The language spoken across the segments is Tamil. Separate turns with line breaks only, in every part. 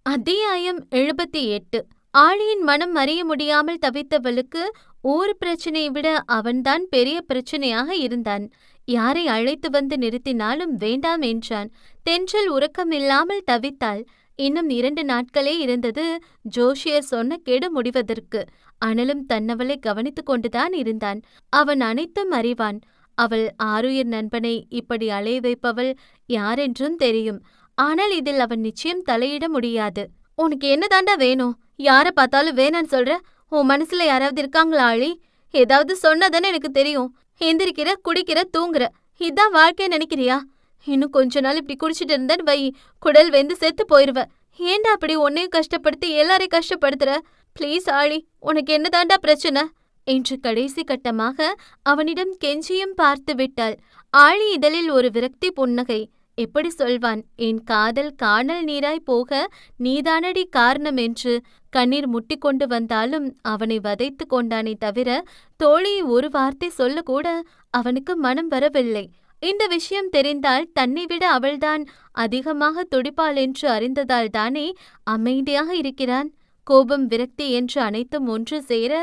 அத்தியாயம் 78. ஆழியின் மனம் அறிய முடியாமல் தவித்தவளுக்கு ஊர் பிரச்சனையை விட அவன்தான் பெரிய பிரச்சனையாக இருந்தான். யாரை அழைத்து வந்து நிறுத்தினாலும் வேண்டாம் என்றான். தென்றல் உறக்கமில்லாமல் தவித்தாள். இன்னும் 2 நாட்களே இருந்தது ஜோஷியர் சொன்ன கெடு முடிவதற்கு. அனலும் தன்னவளை கவனித்துக் கொண்டுதான் இருந்தான். அவன் அனைத்தும் அறிவான். அவள் ஆருயிர் நண்பனை இப்படி அலைய வைப்பவள் யாரென்றும் தெரியும். ஆனால் இதில் அவன் நிச்சயம் தலையிட முடியாது. உனக்கு என்னதாண்டா வேணும்? யார பார்த்தாலும் வேணான்னு சொல்ற? உன் மனசுல யாராவது இருக்காங்களா ஆழி? ஏதாவது சொன்னதானே எனக்கு தெரியும். எந்திரிக்கிற, குடிக்கிற, தூங்குற, இதான் வாழ்க்கை நினைக்கிறியா? இன்னும் கொஞ்ச நாள் இப்படி குடிச்சிட்டு இருந்தேன்னு வை, குடல் வெந்து செத்து போயிருவ. ஏண்டா அப்படி உன்னையும் கஷ்டப்படுத்தி எல்லாரையும் கஷ்டப்படுத்துற? ப்ளீஸ் ஆழி, உனக்கு என்னதாண்டா பிரச்சனை என்று கடைசி கட்டமாக அவனிடம் கெஞ்சியும் பார்த்து விட்டாள். ஆழி இதழில் ஒரு விரக்தி புன்னகை. எப்படி சொல்வான்? என் காதல் காணல் நீராய் போக நீதானடி காரணம் என்று கண்ணீர் முட்டிக்கொண்டு வந்தாலும் அவனை வதைத்து கொண்டானே தவிர தோழியை ஒரு வார்த்தை சொல்லக்கூட அவனுக்கு மனம் வரவில்லை. இந்த விஷயம் தெரிந்தால் தன்னை விட அவள்தான் அதிகமாக துடிப்பாள் என்று அறிந்ததால் தானே அமைதியாக இருக்கிறான். கோபம், விரக்தி என்று அனைத்தும் ஒன்று சேர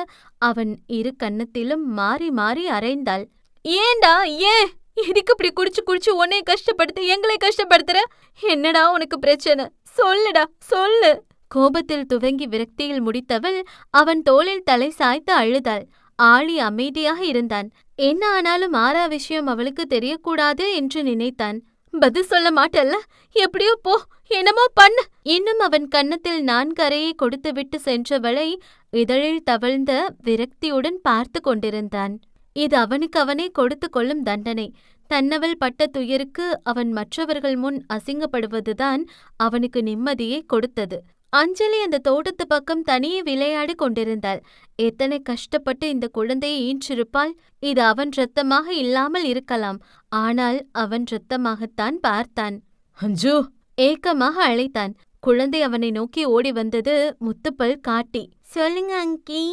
அவன் இரு கன்னத்திலும் மாறி மாறி அரைந்தாள். ஏண்டா, ஏன் இதுக்கு இப்படி குடிச்சு குடிச்சு உன்னை கஷ்டப்படுத்த எங்களை கஷ்டப்படுத்துற? என்னடா உனக்கு பிரச்சனை? சொல்லுடா, சொல்லு. கோபத்தில் துவங்கி விரக்தியில் முடித்தவள் அவன் தோளில் தலை சாய்த்து அழுதாள். ஆழி அமைதியாக இருந்தான். என்ன ஆனாலும் ஆரா விஷயம் அவளுக்கு தெரியக்கூடாது என்று நினைத்தான். பதில் சொல்ல மாட்டல்ல? எப்படியோ போ, என்னமோ பண்ணு. இன்னும் அவன் கன்னத்தில் 4 அறையை கொடுத்துவிட்டு சென்றவளை இதழில் தவழ்ந்த விரக்தியுடன் பார்த்து கொண்டிருந்தான். இது அவனுக்கு அவனே கொடுத்து கொள்ளும் தண்டனை. தன்னவள் பட்ட துயருக்கு அவன் மற்றவர்கள் முன் அசிங்கப்படுவதுதான் அவனுக்கு நிம்மதியை கொடுத்தது. அஞ்சலி அந்த தோட்டத்து பக்கம் தனியே விளையாடி கொண்டிருந்தாள். எத்தனை கஷ்டப்பட்டு இந்த குழந்தையை ஈன்றிருப்பாள். இது அவன் இரத்தமாக இல்லாமல் இருக்கலாம். ஆனால் அவன் இரத்தமாகத்தான் பார்த்தான். அஞ்சு, ஏக்கமாக அழைத்தான். குழந்தை அவனை நோக்கி ஓடி வந்தது முத்துப்பல் காட்டி. சொல்லுங்க அங்கி.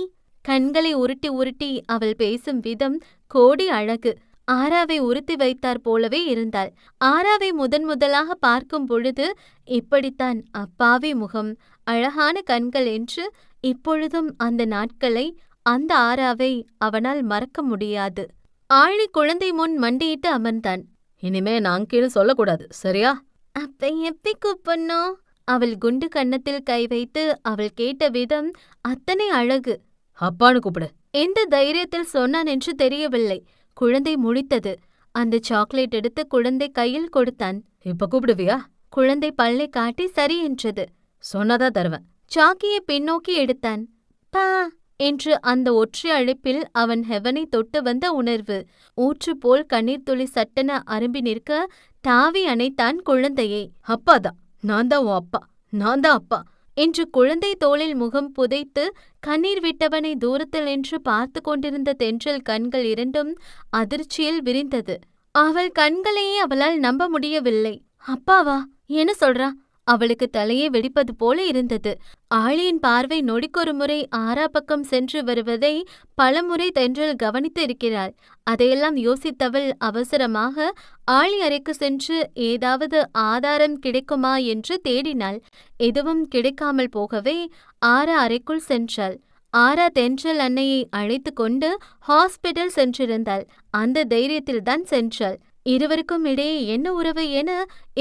கண்களை உருட்டி உருட்டி அவள் பேசும் விதம் கோடி அழகு. ஆராவை உறுத்தி வைத்தார் போலவே இருந்தாள். ஆராவை முதலாக பார்க்கும் பொழுது இப்படித்தான் அப்பாவி முகம், அழகான கண்கள் என்று இப்பொழுதும் அந்த நாட்களை, அந்த ஆராவை அவனால் மறக்க முடியாது. ஆழி குழந்தை முன் மண்டியிட்டு அமர்ந்தான். இனிமே நாங்கேன்னு சொல்லக்கூடாது, சரியா? அப்ப எப்படி கூப்பிடணும்? அவள் குண்டு கன்னத்தில் கை வைத்து அவள் கேட்ட விதம் அத்தனை அழகு. அப்பான்னு கூப்பிடு. எந்த தைரியத்தில் சொன்னான் என்று தெரியவில்லை. குழந்தை முழித்தது. அந்த சாக்லேட் எடுத்து குழந்தை கையில் கொடுத்தான். இப்ப கூப்பிடுவியா? குழந்தை பல்லை காட்டி சரி என்றது. சொன்னதா தருவேன். சாக்கியை பின்னோக்கி எடுத்தான். பா என்று அந்த ஒற்றை அழைப்பில் அவன் ஹெவனை தொட்டு வந்த உணர்வு. ஊற்று போல் கண்ணீர் துளி சட்டென அரும்பி நிற்க தாவி அணைத்தான் குழந்தையை. அப்பாதான், நான் தான் உன் அப்பா, நான் தான் அப்பா என்று குழந்தை தோளில் முகம் புதைத்து கண்ணீர் விட்டவனை தூரத்தில் நின்று பார்த்து கொண்டிருந்த தென்றல் கண்கள் இரண்டும் அதிர்ச்சியில் விரிந்தது. அவள் கண்களையே அவளால் நம்ப முடியவில்லை. அப்பாவா? என்ன சொல்றா? அவளுக்கு தலையே வெடிப்பது போல இருந்தது. ஆழியின் பார்வை நொடிக்கொரு முறை ஆரா பக்கம் சென்று வருவதை பலமுறை தென்றல் கவனித்து இருக்கிறாள். அதையெல்லாம் யோசித்தவள் அவசரமாக ஆழி அறைக்கு சென்று ஏதாவது ஆதாரம் கிடைக்குமா என்று தேடினாள். எதுவும் கிடைக்காமல் போகவே ஆரா அறைக்குள் சென்றாள். ஆரா தென்றல் அன்னையை அழைத்து கொண்டு ஹாஸ்பிட்டல் சென்றிருந்தாள். அந்த தைரியத்தில்தான் சென்றாள். இருவருக்கும் இடையே என்ன உறவு என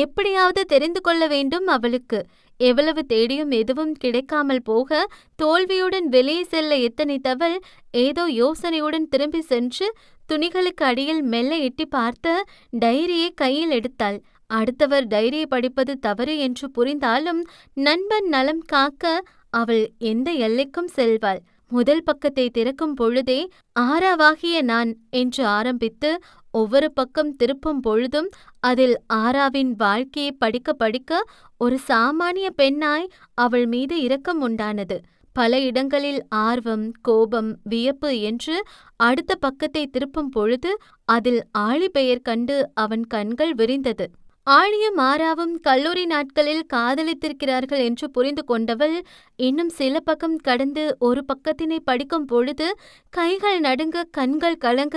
எப்படியாவது தெரிந்து கொள்ள வேண்டும் அவளுக்கு. எவ்வளவு தேடியும் எதுவும் கிடைக்காமல் போக தோல்வியுடன் வெளியே செல்ல எத்தனைத்தவள் ஏதோ யோசனையுடன் திரும்பி சென்று துணிகளுக்கு அடியில் மெல்ல எட்டி பார்த்த டைரியை கையில் எடுத்தாள். அடுத்தவர் டைரியை படிப்பது தவறு என்று புரிந்தாலும் நண்பன் நலம் காக்க அவள் எந்த எல்லைக்கும் செல்வாள். முதல் பக்கத்தை திறக்கும் பொழுதே ஆராவாகிய நான் என்று ஆரம்பித்து ஒவ்வொரு பக்கம் திருப்பும் பொழுதும் அதில் ஆராவின் வாழ்க்கையை படிக்க படிக்க ஒரு சாமானிய பெண்ணாய் அவள் மீது இரக்கம் உண்டானது. பல இடங்களில் ஆர்வம், கோபம், வியப்பு என்று அடுத்த பக்கத்தை திருப்பும் பொழுது அதில் ஆழி பெயர் கண்டு அவன் கண்கள் விரிந்தது. ஆழியும் ஆராவும் கல்லூரி நாட்களில் காதலித்திருக்கிறார்கள் என்று புரிந்து கொண்டவள் இன்னும் சில பக்கம் கடந்து ஒரு பக்கத்தினை படிக்கும் பொழுது கைகள் நடுங்க, கண்கள் கலங்க,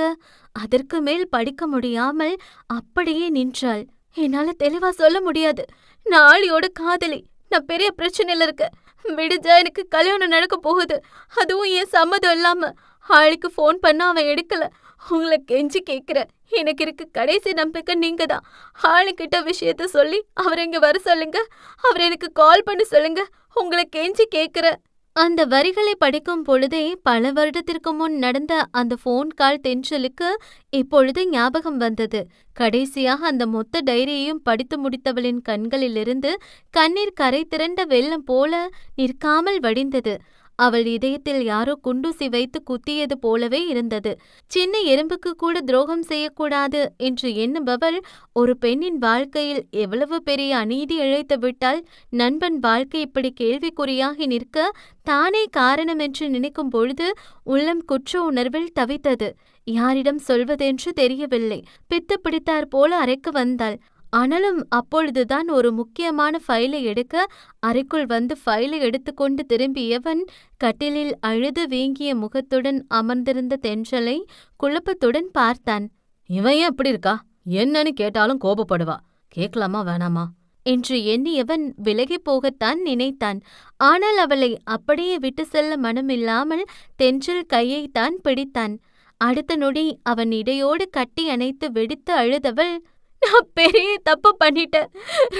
அதற்கு மேல் படிக்க முடியாமல் அப்படியே நின்றாள். என்னால தெளிவா சொல்ல முடியாது. நான் ஆழியோட காதலி, நான் பெரிய பிரச்சனையில இருக்கேன். விடிஞ்சா எனக்கு கல்யாணம் நடக்க போகுது. அதுவும் என் சம்மதம் இல்லாம. ஆளுக்கு ஃபோன் பண்ணா அவன் எடுக்கல. உங்கள கெஞ்சி கேட்கிறேன். எனக்கு இருக்க கடைசி நம்பிக்கை நீங்க தான். ஆளுகிட்ட விஷயத்த சொல்லி அவரை இங்க வர சொல்லுங்க. அவர் எனக்கு கால் பண்ணி சொல்லுங்க. உங்கள கெஞ்சி கேட்கிறேன். அந்த வரிகளை படிக்கும் பொழுதே பல வருடத்திற்கு முன் நடந்த அந்த ஃபோன் கால் தென்றலுக்கு இப்பொழுது ஞாபகம் வந்தது. கடைசியாக அந்த மொத்த டைரியையும் படித்து முடித்தவளின் கண்களிலிருந்து கண்ணீர் கரை திரண்ட வெள்ளம் போல நிற்காமல் வடிந்தது. அவள் இதயத்தில் யாரோ குண்டூசி வைத்து குத்தியது போலவே இருந்தது. சின்ன எறும்புக்கு கூட துரோகம் செய்யக்கூடாது என்று எண்ணுபவள் ஒரு பெண்ணின் வாழ்க்கையில் எவ்வளவு பெரிய அநீதி இழைத்து விட்டால் நண்பன் வாழ்க்கை இப்படி கேள்விக்குறியாகி நிற்க தானே காரணம் என்று நினைக்கும் பொழுது உள்ளம் குற்ற உணர்வில் தவித்தது. யாரிடம் சொல்வதென்று தெரியவில்லை. பித்து பிடித்தாற் போல அறைக்கு வந்தாள். ஆனாலும் அப்பொழுதுதான் ஒரு முக்கியமான ஃபைலை எடுக்க அறைக்குள் வந்து ஃபைலை எடுத்துக்கொண்டு திரும்பியவன் கட்டிலில் அழுது வீங்கிய முகத்துடன் அமர்ந்திருந்த தென்றலை குழப்பத்துடன் பார்த்தான். இவன் ஏன் அப்படி இருக்கா? என்னன்னு கேட்டாலும் கோபப்படுவா. கேட்கலாமா வேணாமா என்று எண்ணியவன் விலகி போகத்தான் நினைத்தான். ஆனால் அவளை அப்படியே விட்டு செல்ல மனமில்லாமல் தென்றல் கையைத்தான் பிடித்தான். அடுத்த நொடி அவன் இடையோடு கட்டி அணைத்து வெடித்து அழுதவள், நான் பெரிய தப்பு பண்ணிட்டேன்,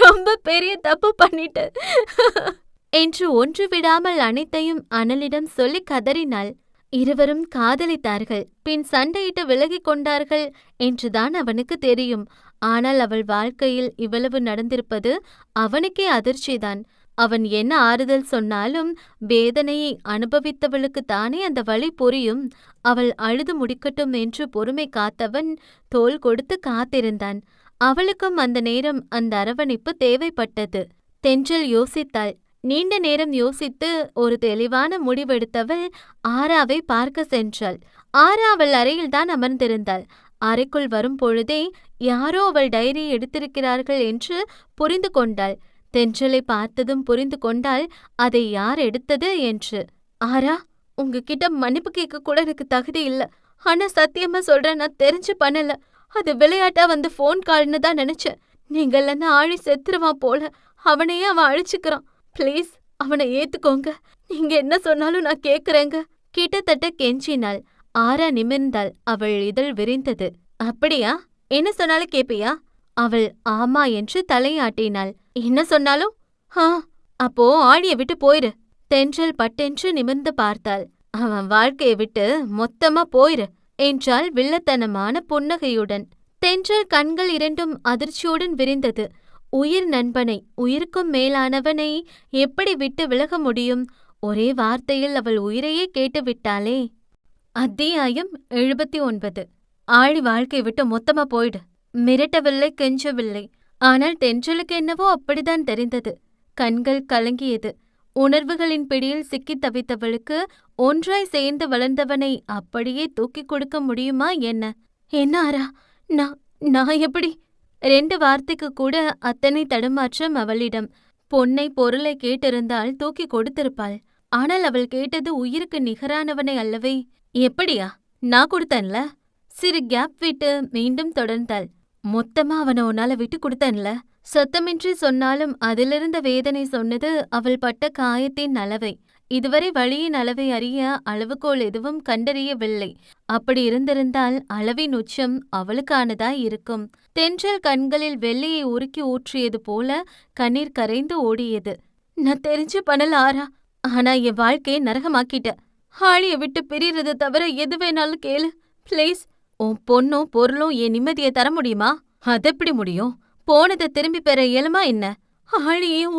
ரொம்ப பெரிய தப்பு பண்ணிட்டேன் என்று ஒன்று விடாமல் அனைத்தையும் அனலிடம் சொல்லி கதறினாள். இருவரும் காதலித்தார்கள், பின் சண்டையிட்டு விலகிக் கொண்டார்கள் என்றுதான் அவனுக்கு தெரியும். ஆனால் அவள் வாழ்க்கையில் இவ்வளவு நடந்திருப்பது அவனுக்கே அதிர்ச்சிதான். அவன் என்ன ஆறுதல் சொன்னாலும் வேதனையை அனுபவித்தவளுக்கு தானே அந்த வலி புரியும். அவள் அழுது முடிக்கட்டும் என்று பொறுமை காத்தவன் தோள் கொடுத்து காத்திருந்தான். அவளுக்கும் அந்த நேரம் அந்த அரவணைப்பு தேவைப்பட்டது. தென்றல் யோசித்தாள். நீண்ட நேரம் யோசித்து ஒரு தெளிவான முடிவெடுத்தவள் ஆராவை பார்க்க சென்றாள். ஆரா அவள் அறையில்தான் அமர்ந்திருந்தாள். அறைக்குள் வரும் பொழுதே யாரோ அவள் டைரியை எடுத்திருக்கிறார்கள் என்று புரிந்து கொண்டாள். தென்றலை பார்த்ததும் புரிந்து கொண்டாள் அதை யார் எடுத்தது என்று. ஆரா, உங்ககிட்ட மன்னிப்பு கேட்க கூட எனக்கு தகுதி இல்ல. ஆனா சத்தியமா சொல்றேன், நான் தெரிஞ்சு பண்ணல. அது விளையாட்டா வந்து ஃபோன் கால்னு தான் நினைச்சேன். நீங்கள்னா ஆழி செத்துருவான் போல. அவனையே அவன் அழிச்சுக்கிறான். ப்ளீஸ் அவனை ஏத்துக்கோங்க. நீங்க என்ன சொன்னாலும் நான் கேக்குறேங்க. கிட்டத்தட்ட கெஞ்சினாள். ஆரா நிமிர்ந்தாள். அவள் இதழ் விரிந்தது. அப்படியா? என்ன சொன்னாலும் கேப்பியா? அவள் ஆமா என்று தலையாட்டினாள். என்ன சொன்னாலும்? அப்போ ஆழிய விட்டு போயிரு. தென்றல் பட்டென்று நிமிர்ந்து பார்த்தாள். அவன் வாழ்க்கையை விட்டு மொத்தமா போயிரு என்றாள் வில்லத்தனமான புன்னகையுடன். தென்றல் கண்கள் இரண்டும் அதிர்ச்சியுடன் விரிந்தது. உயிர் நண்பனை, உயிருக்கும் மேலானவனை எப்படி விட்டு விலக முடியும்? ஒரே வார்த்தையில் அவள் உயிரையே கேட்டுவிட்டாளே. அத்தியாயம் 79. ஆழி வாழ்க்கை விட்டு மொத்தமா போயிடு. மிரட்டவில்லை, கெஞ்சவில்லை. ஆனால் தென்றலுக்கு என்னவோ அப்படித்தான் தெரிந்தது. கண்கள் கலங்கியது. உணர்வுகளின் பிடியில் சிக்கித் தவித்தவளுக்கு ஒன்றாய் சேர்ந்து வளர்ந்தவனை அப்படியே தூக்கிக் கொடுக்க முடியுமா என்ன? என்ன ஆரா, நான் எப்படி? 2 வார்த்தைக்கு கூட அத்தனை தடுமாற்றம் அவளிடம். பொன்னை பொருளை கேட்டிருந்தால் தூக்கி கொடுத்திருப்பாள். ஆனால் அவள் கேட்டது உயிருக்கு நிகரானவனை அல்லவே. எப்படியா? நான் கொடுத்தேன்ல. சிறு கேப் விட்டு மீண்டும் தொடர்ந்தாள். மொத்தமா அவனை உன்னால விட்டு கொடுத்தேன்ல. சத்தமின்றி சொன்னாலும் அதிலிருந்த வேதனை சொன்னது அவள் பட்ட காயத்தின் அளவை. இதுவரை வழியின் அளவை அறிய அளவுகோல் எதுவும் கண்டறியவில்லை. அப்படி இருந்திருந்தால் அளவின் உச்சம் அவளுக்கானதாய் இருக்கும். தென்றல் கண்களில் வெள்ளையை உருக்கி ஊற்றியது போல கண்ணீர் கரைந்து ஓடியது. நான் தெரிஞ்சு பண்ணல ஆரா. ஆனா என் வாழ்க்கையை நரகமாக்கிட்ட. ஆழிய விட்டு பிரியறதை தவிர எது வேணாலும் கேளு பிளீஸ். உன் பொண்ணும் பொருளும் என் நிம்மதியை தர முடியுமா? அதெப்படி முடியும்? போனதை திரும்பி பெற இயலுமா என்ன? ஆழியும்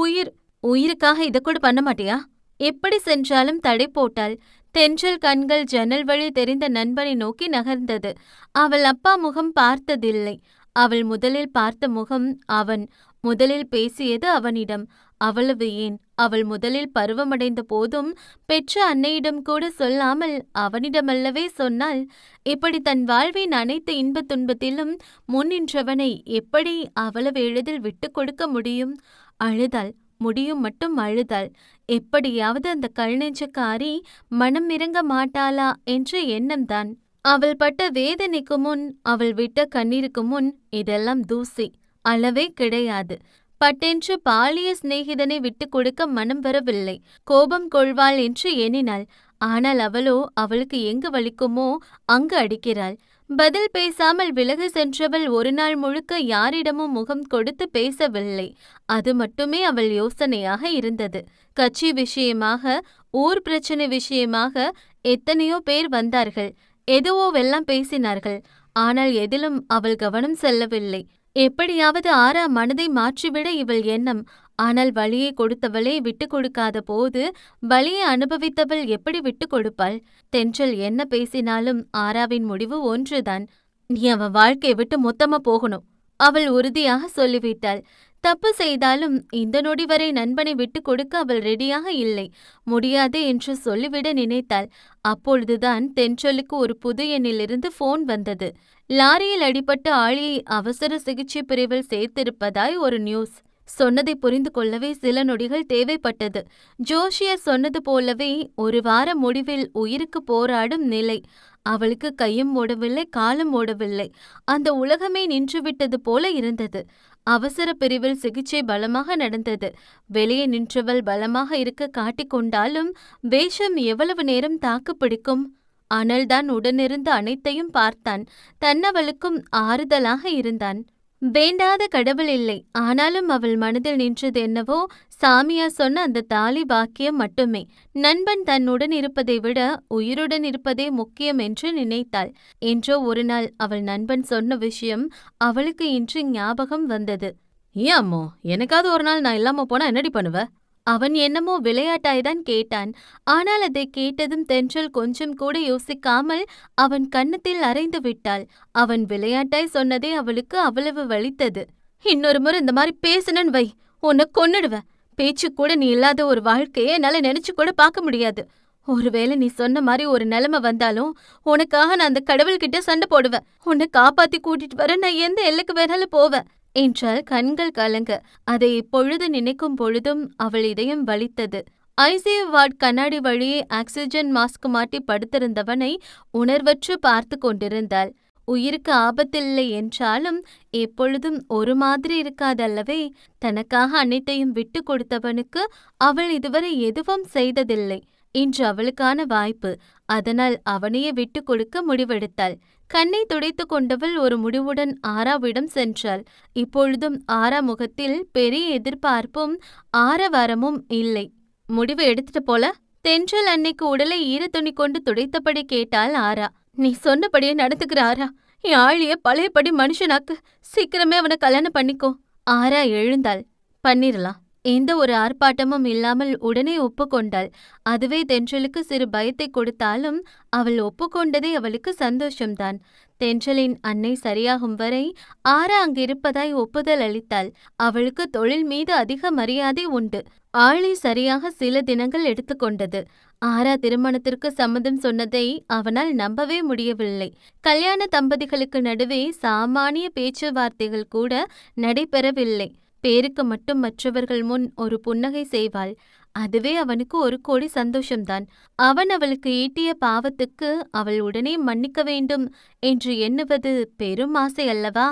உயிருக்காக இதை கூட பண்ண மாட்டியா? எப்படி சென்றாலும் தடை போட்டாள். தென்றல் கண்கள் ஜன்னல் வழி தெரிந்த நண்பனை நோக்கி நகர்ந்தது. அவள் அப்பா முகம் பார்த்ததில்லை. அவள் முதலில் பார்த்த முகம் அவன். முதலில் பேசியது அவனிடம். அவ்வளவு ஏன், அவள் முதலில் பருவமடைந்த போதும் பெற்ற அன்னையிடம் கூட சொல்லாமல் அவனிடமல்லவே சொன்னாள். இப்படி தன் வாழ்வின் அனைத்து இன்பத் துன்பத்திலும் முன்னின்றவனை எப்படி அவ்வளவு எளிதில் விட்டு கொடுக்க முடியும்? அழுதாள். முடியும் மட்டும் அழுதாள். எப்படியாவது அந்த கல்நெஞ்சக்காரி மனம் இறங்க மாட்டாளா என்ற எண்ணம்தான். அவள் பட்ட வேதனைக்கு முன், அவள் விட்ட கண்ணீருக்கு முன் இதெல்லாம் தூசி, அளவே கிடையாது. பட்டென்று பாலிய சிநேகிதனை விட்டுக் கொடுக்க மனம் வரவில்லை. கோபம் கொள்வாள் என்று எண்ணினாள். ஆனால் அவளோ அவளுக்கு எங்கு வலிக்குமோ அங்கு அடிக்கிறாள். பதில் பேசாமல் விலகி சென்றவள் ஒரு நாள் முழுக்க யாரிடமும் முகம் கொடுத்து பேசவில்லை. அது மட்டுமே அவள் யோசனையாக இருந்தது. கட்சி விஷயமாக, ஊர் பிரச்சனை விஷயமாக எத்தனையோ பேர் வந்தார்கள். எதுவோவெல்லாம் பேசினார்கள். ஆனால் எதிலும் அவள் கவனம் செல்லவில்லை. எப்படியாவது ஆரா மனதை மாற்றிவிட இவள் எண்ணம். ஆனால் வலியை கொடுத்தவளே விட்டு கொடுக்காத போது வலியை அனுபவித்தவள் எப்படி விட்டு கொடுப்பாள்? தென்றல் என்ன பேசினாலும் ஆராவின் முடிவு ஒன்றுதான். நீ அவன் வாழ்க்கையை விட்டு மொத்தமா போகணும், அவள் உறுதியாக சொல்லிவிட்டாள். தப்பு செய்தாலும் இந்த நொடி வரை நண்பனை விட்டு கொடுக்க அவள் ரெடியாக இல்லை. முடியாது என்று சொல்லிவிட நினைத்தாள். அப்பொழுதுதான் தென்றலுக்கு ஒரு புது எண்ணிலிருந்து போன் வந்தது. லாரியில் அடிபட்ட ஆளியை அவசர சிகிச்சை பிரிவில் சேர்த்திருப்பதாய் ஒரு நியூஸ். சொன்னதை புரிந்து கொள்ளவே சில நொடிகள் தேவைப்பட்டது. ஜோஷியர் சொன்னது போலவே ஒரு வார முடிவில் உயிருக்கு போராடும் நிலை. அவளுக்கு கையும் ஓடவில்லை, காலும் ஓடவில்லை. அந்த உலகமே நின்றுவிட்டது போல இருந்தது. அவசர பிரிவில் சிகிச்சை பலமாக நடந்தது. வெளியே நின்றவள் பலமாக இருக்க காட்டிக்கொண்டாலும் வேஷம் எவ்வளவு நேரம் தாக்கு பிடிக்கும்? அனல்தான் உடனிருந்து அனைத்தையும் பார்த்தான். தன்னவளுக்கும் ஆறுதலாக இருந்தான். வேண்டாத கடவுள் இல்லை. ஆனாலும் அவள் மனதில் நின்றது என்னவோ சாமியா சொன்ன அந்த தாலி பாக்கியம் மட்டுமே. நண்பன் தன்னுடன் இருப்பதை விட உயிருடன் இருப்பதே முக்கியம் என்று நினைத்தாள். என்றோ ஒரு நாள் அவள் நண்பன் சொன்ன விஷயம் அவளுக்கு இன்று ஞாபகம் வந்தது. ஏன் அம்மோ, எனக்காவது ஒரு நாள் நான் இல்லாம போனா என்னடி பண்ணுவ? அவன் என்னமோ விளையாட்டாய்தான் கேட்டான். ஆனால் அதை கேட்டதும் தென்றல் கொஞ்சம் கூட யோசிக்காமல் அவன் கன்னத்தில் அறைந்து விட்டாள். அவன் விளையாட்டாய் சொன்னதே அவளுக்கு அவ்வளவு வலித்தது. இன்னொரு முறை இந்த மாதிரி பேசுனன் வை, உன்னை கொன்னுடுவ. பேச்சு கூட நீ இல்லாத ஒரு வாழ்க்கையை என்னால நினைச்சு கூட பார்க்க முடியாது. ஒருவேளை நீ சொன்ன மாதிரி ஒரு நிலைமை வந்தாலும் உனக்காக நான் அந்த கடவுள்கிட்ட சண்டை போடுவேன். உன்னை காப்பாத்தி கூட்டிட்டு வர நான் எந்த எல்லைக்கு வேணாலும் போவேன் என்றால் கண்கள் கலங்க. அதை இப்பொழுது நினைக்கும் பொழுதும் அவள் இதயம் வலித்தது. ஐசியூ வார்டு கண்ணாடி வழியே ஆக்சிஜன் மாஸ்க் மாட்டி படுத்திருந்தவனை உணர்வற்று பார்த்து கொண்டிருந்தாள். உயிருக்கு ஆபத்தில்லை என்றாலும் எப்பொழுதும் ஒரு மாதிரி இருக்காதல்லவே. தனக்காக அனைத்தையும் விட்டு கொடுத்தவனுக்கு அவள் இதுவரை எதுவும் செய்ததில்லை. இன்று அவளுக்கான வாய்ப்பு. அதனால் அவனையே விட்டு கொடுக்க முடிவெடுத்தாள். கண்ணை துடைத்து கொண்டவள் ஒரு முடிவுடன் ஆராவிடம் சென்றாள். இப்பொழுதும் ஆரா முகத்தில் பெரிய எதிர்பார்ப்பும் ஆரவாரமும் இல்லை. முடிவு எடுத்துட்டு போல? தென்றல் அன்னைக்கு உடலை ஈரத்துணி கொண்டு துடைத்தபடி கேட்டாள் ஆரா. நீ சொன்னபடியே நடந்துக்கிற ஆரா. என் ஆழிய பழையபடி மனுஷனாக்கு. சீக்கிரமே அவனை கல்யாணம் பண்ணிக்கோ. ஆரா எழுந்தாள். பண்ணிரலாம். எந்த ஒரு ஆர்ப்பாட்டமும் இல்லாமல் உடனே ஒப்புக்கொண்டாள். அதுவே தென்றலுக்கு சிறு பயத்தை கொடுத்தாலும் அவள் ஒப்புக்கொண்டதே அவளுக்கு சந்தோஷம்தான். தென்றலின் அன்னை சரியாகும் வரை ஆரா அங்கிருப்பதாய் ஒப்புதல் அளித்தாள். அவளுக்கு தொழில் மீது அதிக மரியாதை உண்டு. ஆளை சரியாக சில தினங்கள் எடுத்துக்கொண்டது. ஆரா திருமணத்திற்கு சம்மதம் சொன்னதை அவனால் நம்பவே முடியவில்லை. கல்யாண தம்பதிகளுக்கு நடுவே சாமானிய பேச்சுவார்த்தைகள் கூட நடைபெறவில்லை. பேருக்கு மட்டும் மற்றவர்கள் முன் ஒரு புன்னகை செய்வாள். அதுவே அவனுக்கு ஒரு கோடி சந்தோஷம்தான். அவன் அவளுக்கு ஈட்டிய பாவத்துக்கு அவள் உடனே மன்னிக்க வேண்டும் என்று எண்ணுவது பெரும் ஆசை அல்லவா?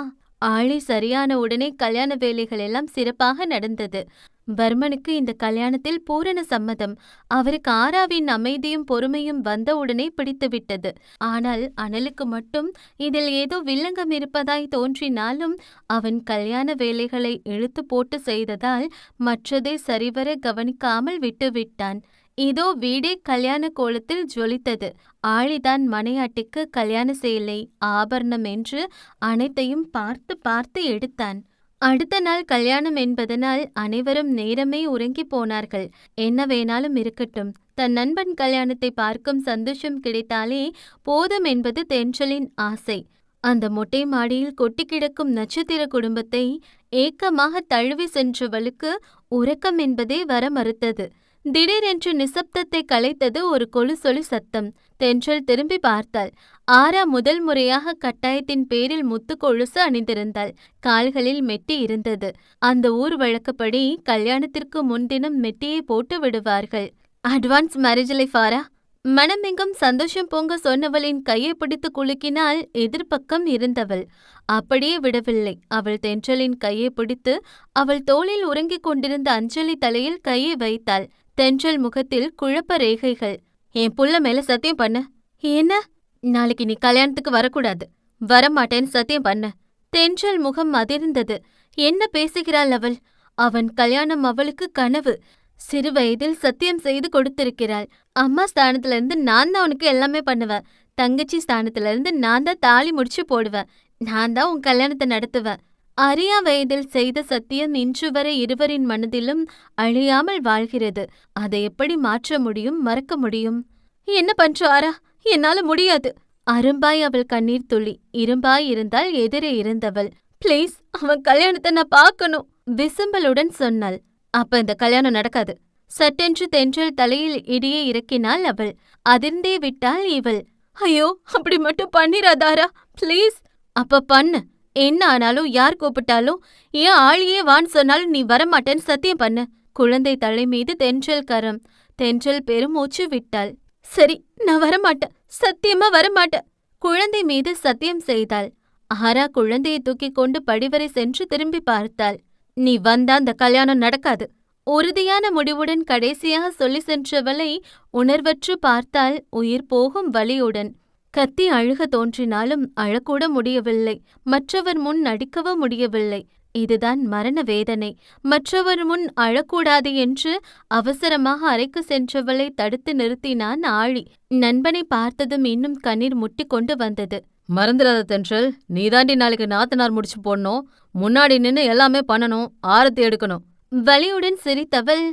ஆளை சரியான உடனே கல்யாண வேலைகள் எல்லாம் சிறப்பாக நடந்தது. வர்மனுக்கு இந்த கல்யாணத்தில் பூரண சம்மதம். அவருக்கு ஆராவின் அமைதியும் பொறுமையும் வந்தவுடனே பிடித்துவிட்டது. ஆனால் அனலுக்கு மட்டும் இதில் ஏதோ வில்லங்கம் இருப்பதாய் தோன்றினாலும் அவன் கல்யாண வேலைகளை இழுத்து போட்டு செய்ததால் மற்றதை சரிவர கவனிக்காமல் விட்டுவிட்டான். இதோ வீடே கல்யாண கோலத்தில் ஜொலித்தது. ஆளிதான் மனையாட்டிக்கு கல்யாண சேலை, ஆபரணம் என்று அனைத்தையும் பார்த்து பார்த்து எடுத்தான். அடுத்த நாள் கல்யாணம் என்பதனால் அனைவரும் நேரமே உறங்கி போனார்கள். என்ன வேணாலும் இருக்கட்டும், தன் நண்பன் கல்யாணத்தை பார்க்கும் சந்தோஷம் கிடைத்தாலே போதும் என்பது தென்றலின் ஆசை. அந்த மொட்டை மாடியில் கொட்டி கிடக்கும் நட்சத்திர குடும்பத்தை ஏக்கமாக தழுவி சென்றவளுக்கு உறக்கம் என்பதே வர மறுத்தது. திடீரென்று நிசப்தத்தை கலைத்தது ஒரு கொலுசொலி சத்தம். தென்றல் திரும்பி பார்த்தாள். ஆரா முதல் முறையாக கட்டாயத்தின் பேரில் முத்து கொலுசு அணிந்திருந்தாள். கால்களில் மெட்டி இருந்தது. அந்த ஊர் வழக்கப்படி கல்யாணத்திற்கு முன்தினம் மெட்டியை போட்டு விடுவார்கள். அட்வான்ஸ் மேரேஜ் லைஃப் ஆரா, மனமெங்கும் சந்தோஷம் பொங்க சொன்னவளின் கையை பிடித்து குலுக்கினாள் எதிர்பக்கம் இருந்தவள். அப்படியே விடவில்லை. அவள் தென்றலின் கையை பிடித்து அவள் தோளில் உறங்கிக் கொண்டிருந்த அஞ்சலி தலையில் கையை வைத்தாள். தென்றல் முகத்தில் குழப்ப ரேகைகள். என் புள்ள மேல சத்தியம் பண்ண. என்ன? நாளைக்கு நீ கல்யாணத்துக்கு வரக்கூடாது. வரமாட்டேன்னு சத்தியம் பண்ண. தென்றல் முகம் அதிர்ந்தது. என்ன பேசுகிறாள் அவள்? அவன் கல்யாணம் அவளுக்கு கனவு. சிறு வயதில் சத்தியம் செய்து கொடுத்திருக்கிறாள். அம்மா ஸ்தானத்துல இருந்து நான் தான் உனக்கு எல்லாமே பண்ணுவேன். தங்கச்சி ஸ்தானத்துல இருந்து நான் தான் தாலி முடிச்சு போடுவேன். நான் தான் உன் கல்யாணத்தை நடத்துவேன். அறியா வயதில் செய்த சத்தியம் இன்று வரை இருவரின் மனதிலும் அழியாமல் வாழ்கிறது. அதை எப்படி மாற்ற முடியும், மறக்க முடியும்? என்ன பண்ற ஆரா? என்னால முடியாது. அரும்பாய் அவள் கண்ணீர் துளி. இரும்பாய் இருந்தால் எதிரே இருந்தவள். ப்ளீஸ், அவன் கல்யாணத்தை நான் பார்க்கணும், விசும்பலுடன் சொன்னாள். அப்ப இந்த கல்யாணம் நடக்காது. சட்டென்று தென்றல் தலையில் இடியே இறக்கினாள் அவள். அதிர்ந்தே விட்டாள் இவள். ஐயோ, அப்படி மட்டும் பண்ணிராதாரா, ப்ளீஸ். அப்ப பண்ணு. என்ன ஆனாலும், யார் கூப்பிட்டாலும், ஏன் ஆளியே வான்னு சொன்னாலும் நீ வரமாட்டேன்னு சத்தியம் பண்ணு. குழந்தை தலை மீது தென்றல் கரம். தென்றல் பெருமூச்சு விட்டாள். சரி, நான் வரமாட்டேன், சத்தியமா வரமாட்டேன். குழந்தை மீது சத்தியம் செய்தாள். ஆரா குழந்தையை தூக்கிக் கொண்டு படிவரை சென்று திரும்பி பார்த்தாள். நீ வந்தா அந்த கல்யாணம் நடக்காது. உறுதியான முடிவுடன் கடைசியாக சொல்லி சென்றவளை உணர்வற்று பார்த்தாள் உயிர் போகும் வலியுடன். கத்தி அழுக தோன்றினாலும் அழக்கூட முடியவில்லை. மற்றவர் முன் நடிக்கவும் முடியவில்லை. இதுதான் மரண வேதனை. மற்றவர் முன் அழக்கூடாது என்று அவசரமாக அறைக்கு சென்றவளை தடுத்து நிறுத்தினான் ஆழி. நண்பனை பார்த்ததும் இன்னும் கண்ணீர் முட்டி கொண்டு வந்தது. மறந்துடாத தென்றல், நீதாண்டி நாளைக்கு நாத்தனார் முடிச்சு போடணும். முன்னாடி நின்னு எல்லாமே பண்ணணும், ஆரத்தி எடுக்கணும். வலியுடன் சிரித்தவள்,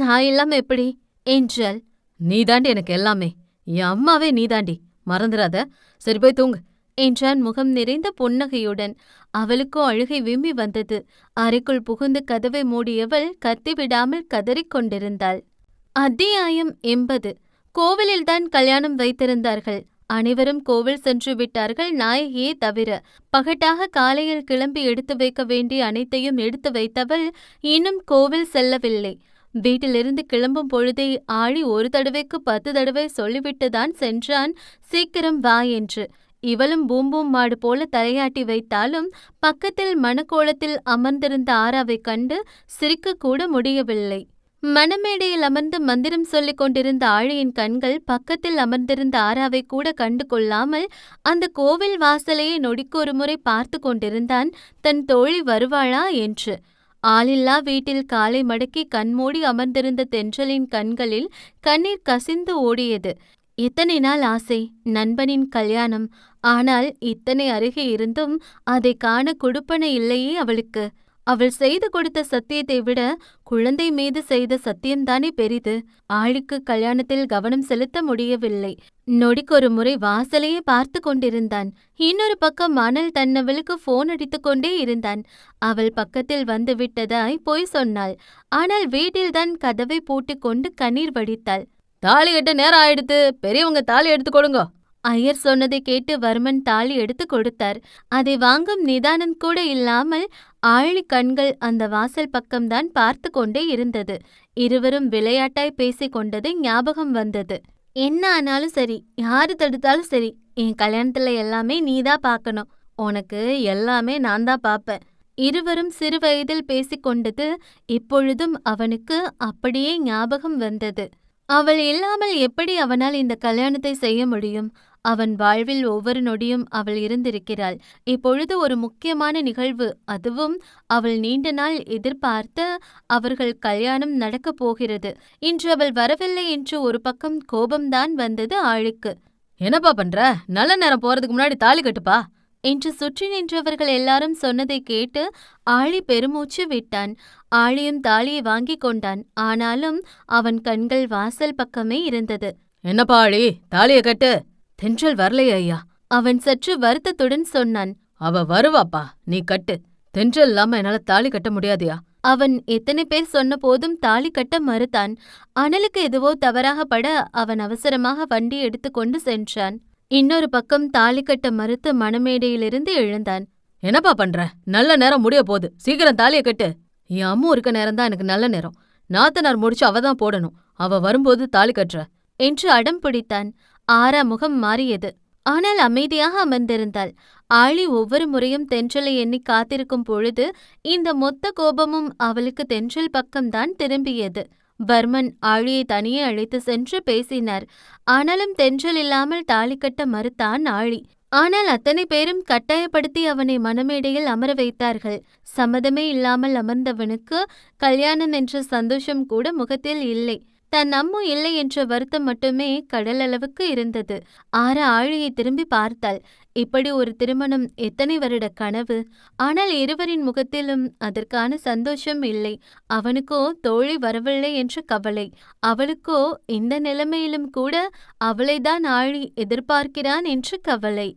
நான் இல்லாம எப்படி என்றாள். நீதாண்டி எனக்கு எல்லாமே. என் அம்மாவே நீதாண்டி, மறந்துடாத. சரி, போய் தூங்கு என்றான் முகம் நிறைந்த புன்னகையுடன். அவளுக்கோ அழுகை விம்மி வந்தது. அறைக்குள் புகுந்து கதவை மூடியவள் கத்திவிடாமல் கதறிக் கொண்டிருந்தாள். அத்தியாயம் 80. கோவிலில்தான் கல்யாணம் வைத்திருந்தார்கள். அனைவரும் கோவில் சென்று விட்டார்கள், நாயகியே தவிர. பகட்டாக காலையில் கிளம்பி எடுத்து வைக்க வேண்டிய அனைத்தையும் எடுத்து வைத்தவள் இன்னும் கோவில் செல்லவில்லை. வீட்டிலிருந்து கிளம்பும் பொழுதே ஆழி ஒரு தடவைக்கு 10 தடவை சொல்லிவிட்டுதான் சென்றான், சீக்கிரம் வா என்று. இவளும் பூம்பூம் மாடு போல தலையாட்டி வைத்தாலும் பக்கத்தில் மணக்கோலத்தில் அமர்ந்திருந்த ஆராவைக் கண்டு சிரிக்கக்கூட முடியவில்லை. மணமேடையில் அமர்ந்து மந்திரம் சொல்லிக் கொண்டிருந்த ஆழியின் கண்கள் பக்கத்தில் அமர்ந்திருந்த ஆராவை கூட கண்டு கொள்ளாமல் அந்த கோவில் வாசலையே நொடிக்கு ஒரு முறை பார்த்து கொண்டிருந்தான், தன் தோழி வருவாளா என்று. ஆளில்லா வீட்டில் காலை மடக்கி கண்மூடி அமர்ந்திருந்த தென்றலின் கண்களில் கண்ணீர் கசிந்து ஓடியது. இத்தனை நாள் ஆசை, நண்பனின் கல்யாணம். ஆனால் இத்தனை அருகே இருந்தும் அதை காண கொடுப்பன இல்லையே அவளுக்கு. அவள் செய்து கொடுத்த சத்தியத்தை விட குழந்தை மீது செய்த சத்தியம்தானே பெரிது. ஆழிக்கு கல்யாணத்தில் கவனம் செலுத்த முடியவில்லை. நொடிக்கொரு முறை வாசலையே பார்த்து கொண்டிருந்தான். இன்னொரு பக்கம் மணல் தன்னவளுக்கு போன் அடித்து கொண்டே இருந்தான். அவள் பக்கத்தில் வந்து விட்டதாய் பொய் சொன்னாள். ஆனால் வீட்டில்தான் கதவை பூட்டிக் கொண்டு கண்ணீர் வடித்தாள். தாலி கட்ட நேரம் ஆயிடுத்து, பெரியவங்க தாலி எடுத்து கொடுங்க. ஐயர் சொன்னதை கேட்டு வர்மன் தாலி எடுத்து கொடுத்தார். அதை வாங்கும் நிதானம் கூட இல்லாமல் ஆழி கண்கள் அந்த வாசல் பக்கம்தான் பார்த்து கொண்டே இருந்தது. இருவரும் விளையாட்டாய் பேசிக் கொண்டது ஞாபகம் வந்தது. என்ன ஆனாலும் சரி, யாரு தடுத்தாலும் சரி, என் கல்யாணத்துல எல்லாமே நீதான் பார்க்கணும். உனக்கு எல்லாமே நான் தான் பார்ப்பேன். இருவரும் சிறு வயதில் பேசிக்கொண்டது இப்பொழுதும் அவனுக்கு அப்படியே ஞாபகம் வந்தது. அவள் இல்லாமல் எப்படி அவனால் இந்த கல்யாணத்தை செய்ய முடியும்? அவன் வாழ்வில் ஒவ்வொரு நொடியும் அவள் இருந்திருக்கிறாள். இப்பொழுது ஒரு முக்கியமான நிகழ்வு, அதுவும் அவள் நீண்ட நாள் எதிர்பார்த்த அவர்கள் கல்யாணம் நடக்கப் போகிறது. இன்று அவள் வரவில்லை என்று ஒரு பக்கம் கோபம்தான் வந்தது ஆழிக்கு. என்னப்பா பண்ற? நல்ல நேரம் போறதுக்கு முன்னாடி தாலி கட்டுப்பா என்று சுற்றி நின்றவர்கள் எல்லாரும் சொன்னதை கேட்டு ஆழி பெருமூச்சு விட்டான். ஆழியும் தாலியை வாங்கி கொண்டான். ஆனாலும் அவன் கண்கள் வாசல் பக்கமே இருந்தது. என்னப்பா ஆழி, தாலியை கட்டு. தென்றல் வரலையே ஐயா, அவன் சற்று வருத்தத்துடன் சொன்னான். அவ வருவாப்பா, நீ கட்டு. தென்றல் இல்லாம என்னால தாலி கட்ட முடியாதியா? அவன் எத்தனை பேர் சொன்ன போதும் தாலி கட்ட மறுத்தான். அனலுக்கு எதுவோ தவறாக பட அவன் அவசரமாக வண்டி எடுத்துக்கொண்டு சென்றான். இன்னொரு பக்கம் தாலி கட்ட மறுத்து மணமேடையிலிருந்து எழுந்தான். என்னப்பா பண்ற? நல்ல நேரம் முடிய போகுது, சீக்கிரம் தாலியை கட்டு. என் அம்மு இருக்க நேரம்தான் எனக்கு நல்ல நேரம். நாத்தனார் முடிச்சு அவதான் போடணும். அவ வரும்போது தாலி கட்டுற. என்று அடம் பிடித்தான். ஆரா முகம் மாறியது. ஆனால் அமைதியாக அமர்ந்திருந்தாள். ஆழி ஒவ்வொரு முறையும் தென்றலை எண்ணி காத்திருக்கும் பொழுது இந்த மொத்த கோபமும் அவளுக்கு தென்றல் பக்கம்தான் திரும்பியது. வர்மன் ஆழியை தனியே அழைத்து சென்று பேசினார். ஆனாலும் தென்றல் இல்லாமல் தாலி கட்ட மறுத்தான் ஆழி. ஆனால் அத்தனை பேரும் கட்டாயப்படுத்தி அவனை மணமேடையில் அமர வைத்தார்கள். சம்மதமே இல்லாமல் அமர்ந்தவனுக்கு கல்யாணம் என்ற சந்தோஷம் கூட முகத்தில் இல்லை. தன் அம்மு இல்லை என்ற வருத்தம் மட்டுமே கடல் அளவுக்கு இருந்தது. ஆரா ஆழியை திரும்பி பார்த்தாள். இப்படி ஒரு திருமணம் எத்தனை வருட கனவு! ஆனால் இருவரின் முகத்திலும் அதற்கான சந்தோஷம் இல்லை. அவனுக்கோ தோழி வரவில்லை என்ற கவலை, அவளுக்கோ இந்த நிலைமையிலும் கூட அவளைதான் ஆழி எதிர்பார்க்கிறான் என்று கவலை.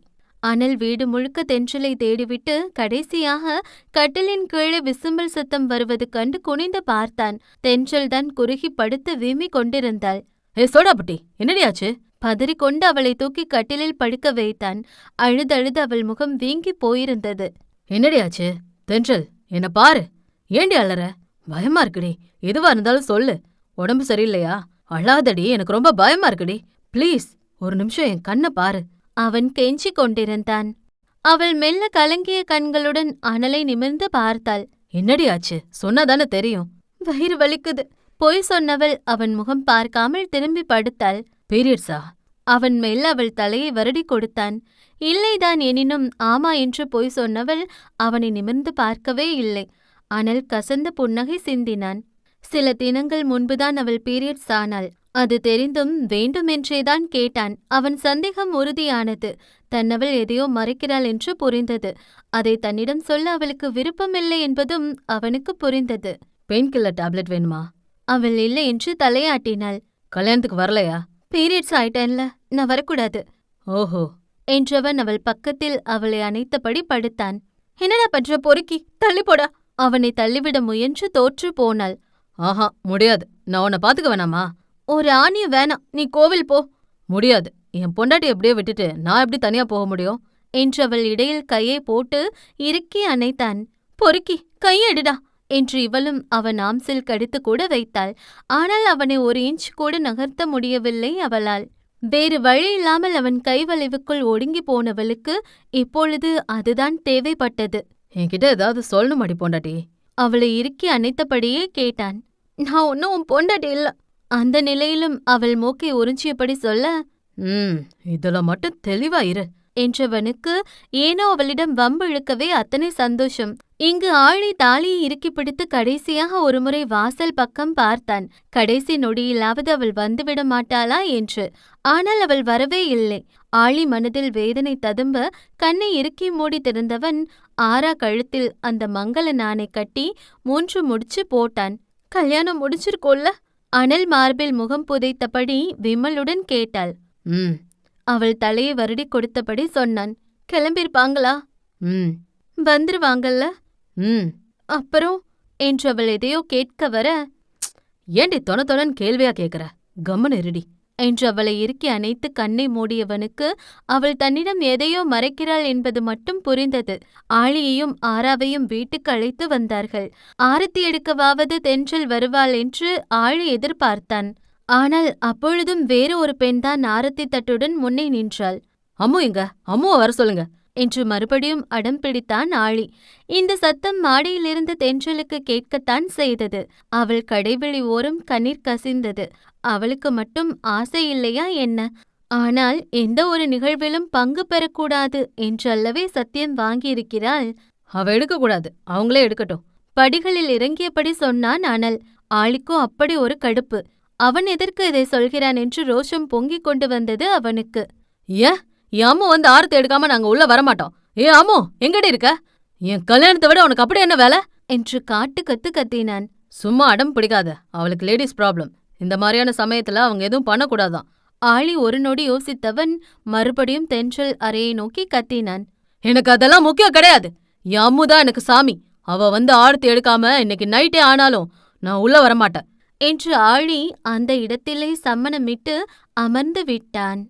அனல் வீடு முழுக்க தென்றலை தேடிவிட்டு கடைசியாக கட்டிலின் கீழே விசும்பல் சத்தம் வருவது கண்டு குனிந்து பார்த்தான். தென்றல் தான் குறுகி படுத்து வீமிக் கொண்டிருந்தாள். சோடாபுட்டி, என்னடியாச்சு? பதறிக்கொண்டு அவளை தூக்கி கட்டிலில் படுக்க வைத்தான். அழுதழுது அவள் முகம் வீங்கி போயிருந்தது. என்னடியாச்சு? தென்றல், என்ன பாரு. ஏண்டி அலற? பயமா இருக்குடி. எதுவா இருந்தாலும் சொல்லு. உடம்பு சரியில்லையா? அழாதடி, எனக்கு ரொம்ப பயமா இருக்குடி. ப்ளீஸ் ஒரு நிமிஷம் என் கண்ணை பாரு. அவன் கெஞ்சி கொண்டிருந்தான். அவள் மெல்ல கலங்கிய கண்களுடன் அனலை நிமிர்ந்து பார்த்தாள். என்னடி ஆச்சு? சொன்னதானே தெரியும். வயிறு வலிக்குது. பொய் சொன்னவள் அவன் முகம் பார்க்காமல் திரும்பி படுத்தாள். பீரியட்ஸா? அவன் மெல்ல அவள் தலையை வருடி கொடுத்தான். இல்லைதான், எனினும் ஆமா என்று பொய் சொன்னவள் அவனை நிமிர்ந்து பார்க்கவே இல்லை. அனல் கசந்த புன்னகை சிந்தினான். சில தினங்கள் முன்புதான் அவள் பீரியட்ஸ் ஆனாள். அது தெரிந்தும் வேண்டுமென்றேதான் கேட்டான். அவன் சந்தேகம் உறுதியானது. தன்னவள் எதையோ மறைக்கிறாள் என்று புரிந்தது. அதை தன்னிடம் சொல்ல அவளுக்கு விருப்பமில்லை என்பதும் அவனுக்கு புரிந்தது. பெயின் கில்லர் டேப்லெட் வேணுமா? அவள் இல்லை என்று தலையாட்டினாள். கல்யாணத்துக்கு வரலையா? பீரியட்ஸ் ஆயிட்டேன்ல, நான் வரக்கூடாது. ஓஹோ என்றவன் அவள் பக்கத்தில் அவளை அணைத்தபடி படுத்தான். என்னடா பண்ற பொறுக்கி, தள்ளி போடா. அவனை தள்ளிவிட முயன்று தோற்று போனாள். ஆஹா, முடியாது. நான் உன்னை பாத்துக்க வேணாமா? ஒரு ஆணியும் வேணாம், நீ கோவில் போ. முடியாது. என் பொண்டாட்டி எப்படியே விட்டுட்டு நான் எப்படி தனியா போக முடியும்? என்றவள் இடையில் கையை போட்டு இறுக்கி அணைத்தான். பொறுக்கி, கையெடுடா என்று இவளும் அவன் ஆம்சில் கடித்து கூட வைத்தாள். ஆனால் அவனை ஒரு இன்ச் கூட நகர்த்த முடியவில்லை அவளால். வேறு வழியில்லாமல் அவன் கைவளைவுக்குள் ஒடுங்கி போனவளுக்கு இப்பொழுது அதுதான் தேவைப்பட்டது. என்கிட்ட ஏதாவது சொல்லணுமாடி பொண்டாட்டி? அவளை இறுக்கி அணைத்தபடியே கேட்டான். நான் ஒன்னும் உன் பொண்டாட்டி இல்ல. அந்த நிலையிலும் அவள் மூக்கை உறிஞ்சியபடி சொல்ல, இதுல மட்டும் தெளிவா இரு என்றவனுக்கு ஏனோ அவளிடம் வம்பு இழுக்கவே அத்தனை சந்தோஷம். இங்கு ஆழி தாலியை இறுக்கி பிடித்து கடைசியாக ஒருமுறை வாசல் பக்கம் பார்த்தான். கடைசி நொடியிலாவது அவள் வந்துவிட மாட்டாளா என்று. ஆனால் அவள் வரவே இல்லை. ஆழி மனதில் வேதனை ததும்ப கண்ணை இறுக்கி மூடி திறந்தவன் ஆரா கழுத்தில் அந்த மங்கள நாணை கட்டி 3 முடிச்சு போட்டான். கல்யாணம் முடிச்சிருக்கோல்ல? அனல் மார்பில் முகம் புதைத்தபடி விமலுடன் கேட்டாள். அவள் தலையை வருடி கொடுத்தபடி சொன்னான். கிளம்பிருப்பாங்களா? வந்துருவாங்கல்ல? அப்புறம் என்றவள் எதையோ கேட்க வர, ஏண்டி தொண கேள்வியா கேக்குற? கம்முன்னு இருடி என்று அவளை இறுக்கி அணைத்து கண்ணை மூடியவனுக்கு அவள் தன்னிடம் எதையோ மறைக்கிறாள் என்பது மட்டும் புரிந்தது. ஆழியையும் ஆராவையும் வீட்டுக்கு அழைத்து வந்தார்கள். ஆரத்தி எடுக்கவாவது தென்றல் வருவாள் என்று ஆழி எதிர்பார்த்தான். ஆனால் அப்பொழுதும் வேறு ஒரு பெண்தான் ஆரத்தி தட்டுடன் முன்னே நின்றாள். அம்மு எங்க? அம்முவை வர சொல்லுங்க என்று மறுபடியும் அடம் பிடித்தான் ஆழி. இந்த சத்தம் மாடியிலிருந்து தென்றலுக்கு கேட்கத்தான் செய்தது. அவள் கடைவெளி ஓரம் கண்ணீர் கசிந்தது. அவளுக்கு மட்டும் ஆசை இல்லையா என்ன? ஆனால் எந்த ஒரு நிகழ்விலும் பங்கு பெறக்கூடாது என்றல்லவே சத்தியம் வாங்கியிருக்கிறாள். அவ எடுக்கக்கூடாது, அவங்களே எடுக்கட்டும். படிகளில் இறங்கியபடி சொன்னான் அனல். ஆழிக்கோ அப்படி ஒரு கடுப்பு. அவன் எதற்கு இதை சொல்கிறான் என்று ரோஷம் பொங்கிக் கொண்டு வந்தது அவனுக்கு. ஏன் அம்மு வந்து ஆரத்தை எடுக்காம நாங்க உள்ள வரமாட்டோம். அம்மு எங்கடி இருக்க? என் கல்யாணத்தை விட உனக்கு அப்படி என்ன வேலை என்று காட்டு கத்து கத்தினான். சும்மா அடம் பிடிக்காத, அவளுக்கு லேடிஸ் ப்ராப்ளம். இந்த மாதிரியான சமயத்துல அவங்க எதுவும் பண்ணக்கூடாதான். ஆழி ஒரு நொடி யோசித்தவன் மறுபடியும் தென்றல் அறையை நோக்கி கத்தினான். எனக்கு அதெல்லாம் முக்கியம் கிடையாது. என் அம்முதான் எனக்கு சாமி. அவ வந்து ஆரத்தி எடுக்காம இன்னைக்கு நைட்டே ஆனாலும் நான் உள்ள வரமாட்டேன் என்று ஆழி அந்த இடத்திலே சம்மணமிட்டு அமர்ந்து விட்டான்.